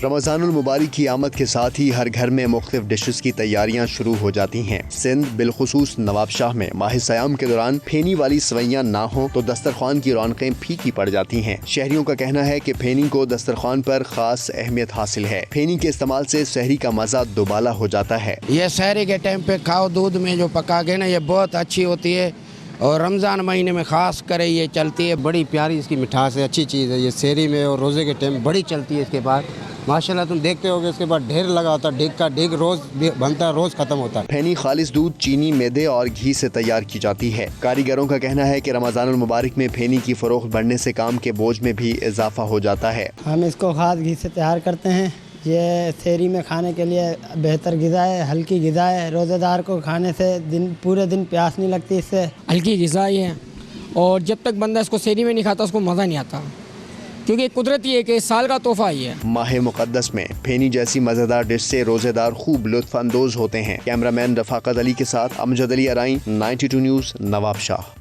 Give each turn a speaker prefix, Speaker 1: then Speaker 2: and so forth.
Speaker 1: رمضان المبارک کی آمد کے ساتھ ہی ہر گھر میں مختلف ڈشز کی تیاریاں شروع ہو جاتی ہیں۔ سندھ بالخصوص نواب شاہ میں ماہ سیام کے دوران پھینی والی سوئیاں نہ ہوں تو دسترخوان کی رونقیں پھیکی پڑ جاتی ہیں۔ شہریوں کا کہنا ہے کہ پھینی کو دسترخوان پر خاص اہمیت حاصل ہے۔ پھینی کے استعمال سے سحری کا مزہ دوبالا ہو جاتا ہے۔
Speaker 2: یہ سحری کے ٹائم پہ کھاؤ، دودھ میں جو پکا کے نا یہ بہت اچھی ہوتی ہے، اور رمضان مہینے میں خاص کر یہ چلتی ہے۔
Speaker 3: بڑی پیاری اس کی مٹھاس ہے، اچھی چیز ہے۔ یہ سحری میں اور روزے کے ٹائم بڑی چلتی ہے۔ اس کے بعد ماشاءاللہ تم دیکھتے ہو کہ اس کے بعد ڈھیر لگا ہوتا ہے، ڈیگ کا ڈیگ روز بنتا ہے، روز ختم ہوتا ہے۔
Speaker 1: پھینی خالص دودھ، چینی، میدے اور گھی سے تیار کی جاتی ہے۔ کاریگروں کا کہنا ہے کہ رمضان المبارک میں پھینی کی فروخت بڑھنے سے کام کے بوجھ میں بھی اضافہ ہو جاتا ہے۔
Speaker 4: ہم اس کو خاص گھی سے تیار کرتے ہیں۔ یہ سحری میں کھانے کے لیے بہتر غذا ہے، ہلکی غذا ہے۔ روزہ دار کو کھانے سے پورے دن پیاس نہیں لگتی۔ اس سے
Speaker 5: ہلکی غذا ہے، اور جب تک بندہ اس کو سحری میں نہیں کھاتا اس کو مزہ نہیں آتا، کیونکہ قدرتی ہے کہ سال کا تحفہ ہی ہے۔
Speaker 1: ماہ مقدس میں پھینی جیسی مزیدار ڈش سے روزے دار خوب لطف اندوز ہوتے ہیں۔ کیمرہ مین رفاقت علی کے ساتھ امجد علی ارائیں، 92 نیوز، نواب شاہ۔